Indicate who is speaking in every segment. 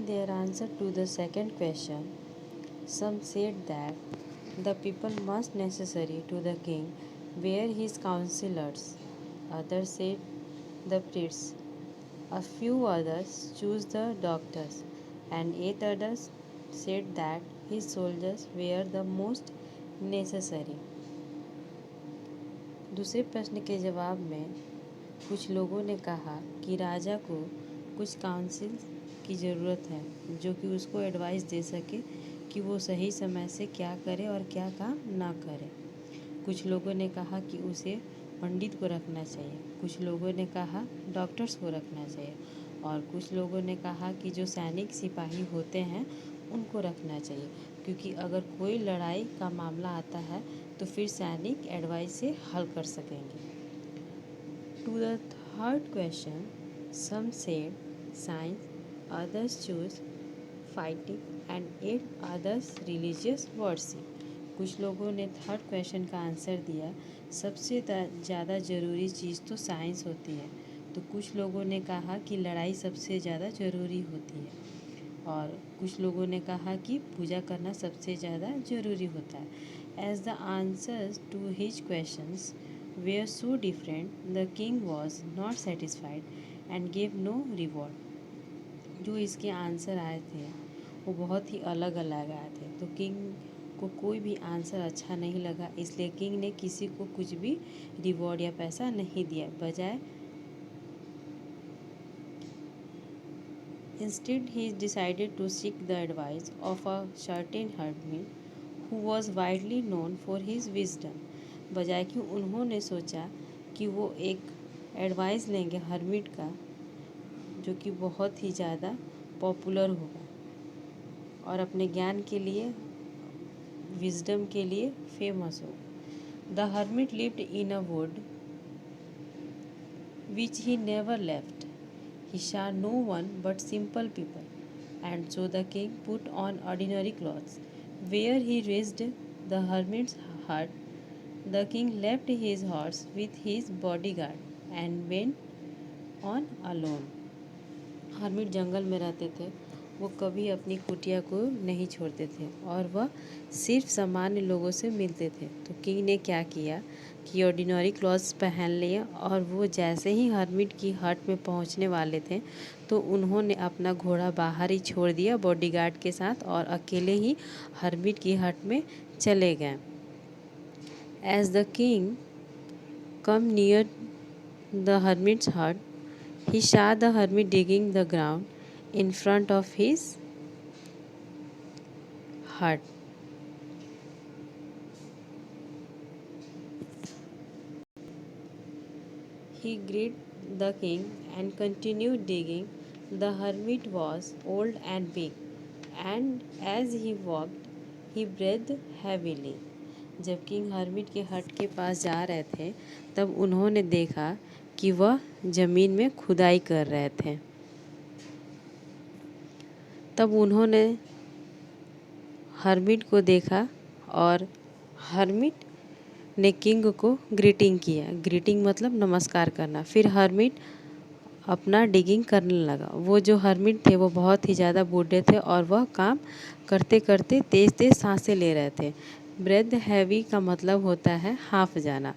Speaker 1: their answer to the second question, some said that the people must necessary to the king were his counselors. Others said the priests. A few others chose the doctors, and eight others said that his soldiers were the most necessary. दूसरे प्रश्न के जवाब में कुछ लोगों ने कहा कि राजा को कुछ काउंसिल की ज़रूरत है जो कि उसको एडवाइस दे सके कि वो सही समय से क्या करे और क्या काम ना करे। कुछ लोगों ने कहा कि उसे पंडित को रखना चाहिए, कुछ लोगों ने कहा डॉक्टर्स को रखना चाहिए और कुछ लोगों ने कहा कि जो सैनिक सिपाही होते हैं उनको रखना चाहिए, क्योंकि अगर कोई लड़ाई का मामला आता है तो फिर सैनिक एडवाइस से हल कर सकेंगे। To the third question, some said science, others choose fighting and at others religious worship. कुछ लोगों ने थर्ड क्वेश्चन का आंसर दिया सबसे ज़्यादा ज़रूरी चीज़ तो साइंस होती है, तो कुछ लोगों ने कहा कि लड़ाई सबसे ज़्यादा ज़रूरी होती है और कुछ लोगों ने कहा कि पूजा करना सबसे ज़्यादा ज़रूरी होता है। As the answers to his questions were so different, the king was not satisfied and gave no reward. जो इसके आंसर आए थे वो बहुत ही अलग अलग आए थे, तो किंग को कोई भी आंसर अच्छा नहीं लगा, इसलिए किंग ने किसी को कुछ भी रिवॉर्ड या पैसा नहीं दिया। बजाय इंस्टेड ही decided to seek the advice of a certain hermit who was widely known for his wisdom. बजाय कि उन्होंने सोचा कि वो एक एडवाइस लेंगे हर्मिट का जो कि बहुत ही ज़्यादा पॉपुलर होगा और अपने ज्ञान के लिए, विजडम के लिए फेमस हो। The hermit lived in a would which he never left, he saw no one but simple people, and so the king put on ordinary clothes. Where he reached the hermit's hut, the king left his horse with his bodyguard and went on alone. Hermit जंगल में रहते थे, वो कभी अपनी कुटिया को नहीं छोड़ते थे और वह सिर्फ सामान्य लोगों से मिलते थे। तो किंग ने क्या किया कि ऑर्डिनरी क्लॉथ्स पहन लिए और वो जैसे ही हर्मिट की हट में पहुंचने वाले थे तो उन्होंने अपना घोड़ा बाहर ही छोड़ दिया बॉडीगार्ड के साथ और अकेले ही हर्मिट की हट में चले गए। As the king come near the hermit's hut, he saw the hermit digging the ground in front of his hut. He greeted the king and continued digging. The hermit was old and big, and as he walked, he breathed heavily. जब king hermit के हट के पास जा रहे थे तब उन्होंने देखा कि वह ज़मीन में खुदाई कर रहे थे। तब उन्होंने हर्मिट को देखा और हर्मिट ने किंग को ग्रीटिंग किया। ग्रीटिंग मतलब नमस्कार करना। फिर हर्मिट अपना डिगिंग करने लगा। वो जो हर्मिट थे वो बहुत ही ज़्यादा बूढ़े थे और वह काम करते करते तेज़ तेज़ सांसें ले रहे थे। ब्रेथ हैवी का मतलब होता है हाफ जाना।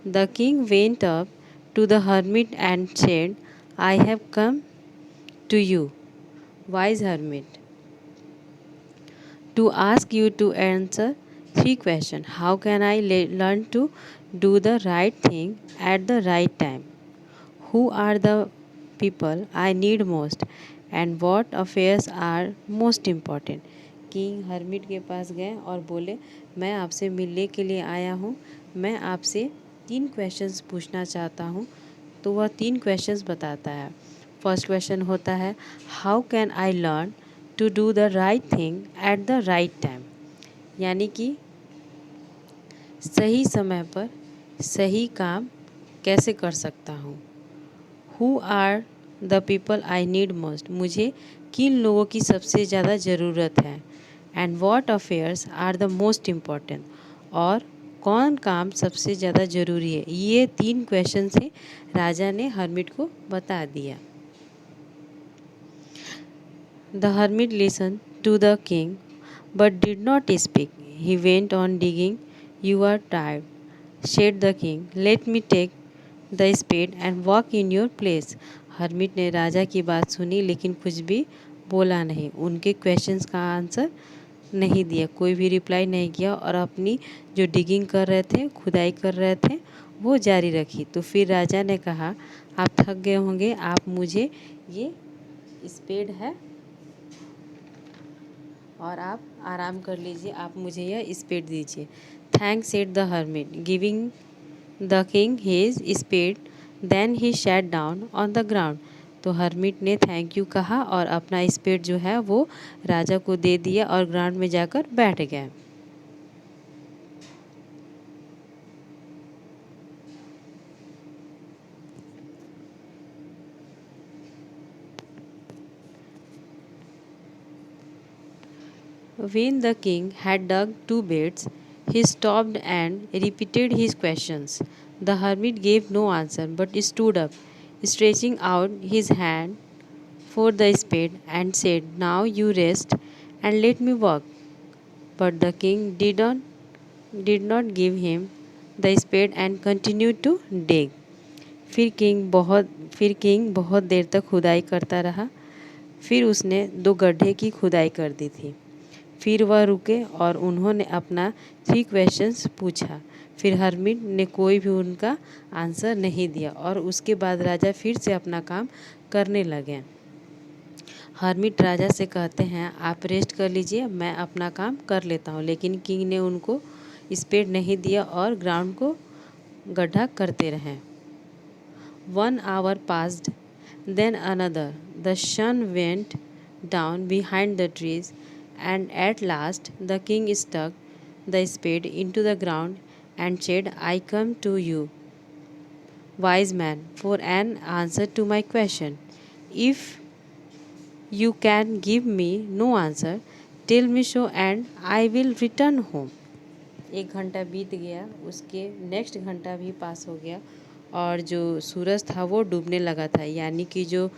Speaker 1: The king went up to the hermit and said, I have come to you wise hermit to ask you to answer 3 questions. How can I learn to do the right thing at the right time? Who are the people I need most? And what affairs are most important? King hermit के पास गए और बोले, मैं आपसे मिलने के लिए आया हूँ, मैं आपसे 3 क्वेश्चंस पूछना चाहता हूँ। तो वह 3 क्वेश्चंस बताता है। फर्स्ट क्वेश्चन होता है, how can I learn to do the right thing at the right time, यानी कि सही समय पर सही काम कैसे कर सकता हूँ। Who are the people I need most, मुझे किन लोगों की सबसे ज़्यादा ज़रूरत है। And what affairs are the most important, और कौन काम सबसे ज़्यादा ज़रूरी है। ये 3 क्वेश्चन से राजा ने हर्मिट को बता दिया। The hermit listened to the king but did not speak. He went on digging. You are tired, said the king. Let me take the spade and walk in your place. Hermit ने राजा की बात सुनी लेकिन कुछ भी बोला नहीं, उनके क्वेश्चंस का आंसर नहीं दिया, कोई भी रिप्लाई नहीं किया और अपनी जो डिगिंग कर रहे थे, खुदाई कर रहे थे, वो जारी रखी। तो फिर राजा ने कहा, आप थक गए होंगे, आप मुझे ये स्पेड है और आप आराम कर लीजिए, आप मुझे यह स्पेड दीजिए। Thanks said the hermit, giving the king his spade, then he sat down on the ground. तो हर्मिट ने थैंक यू कहा और अपना स्पेड जो है वो राजा को दे दिया और ग्राउंड में जाकर बैठ गया। When the king had dug 2 beds, he stopped and repeated his questions. The hermit gave no answer but stood up, stretching out his hand for the spade and said, now you rest and let me work. But the king did not give him the spade and continued to dig. फिर king बहुत देर तक खुदाई करता रहा। फिर उसने 2 गड्ढे की खुदाई कर दी थी। फिर वह रुके और उन्होंने अपना 3 क्वेश्चंस पूछा। फिर हर्मिट ने कोई भी उनका आंसर नहीं दिया और उसके बाद राजा फिर से अपना काम करने लगे। हर्मिट राजा से कहते हैं, आप रेस्ट कर लीजिए, मैं अपना काम कर लेता हूँ। लेकिन किंग ने उनको स्पेड नहीं दिया और ग्राउंड को गड्ढा करते रहे। 1 hour passed, then another. The sun went down behind the trees, and at last the king stuck the spade into the ground and said, I come to you, wise man, for an answer to my question. If you can give me no answer, tell me so and I will return home. 1 घंटा बीत गया, उसके next घंटा भी पास हो गया और जो सूरज था वो डूबने लगा था, यानी कि जो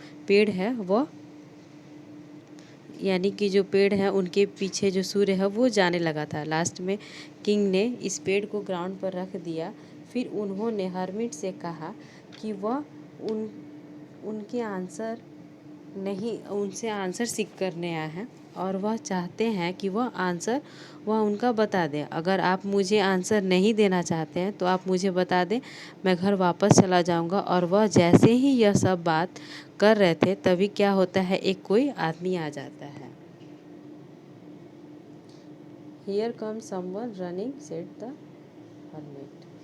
Speaker 1: पेड़ है उनके पीछे जो सूर्य है वो जाने लगा था। लास्ट में किंग ने इस पेड़ को ग्राउंड पर रख दिया। फिर उन्होंने हर्मिट से कहा कि वह उनसे आंसर सीख करने आए हैं और वह चाहते हैं कि वह उनका बता दें। अगर आप मुझे आंसर नहीं देना चाहते हैं तो आप मुझे बता दें, मैं घर वापस चला जाऊंगा। और वह जैसे ही यह सब बात कर रहे थे तभी क्या होता है, एक कोई आदमी आ जाता है। Here comes someone running, said the hermit.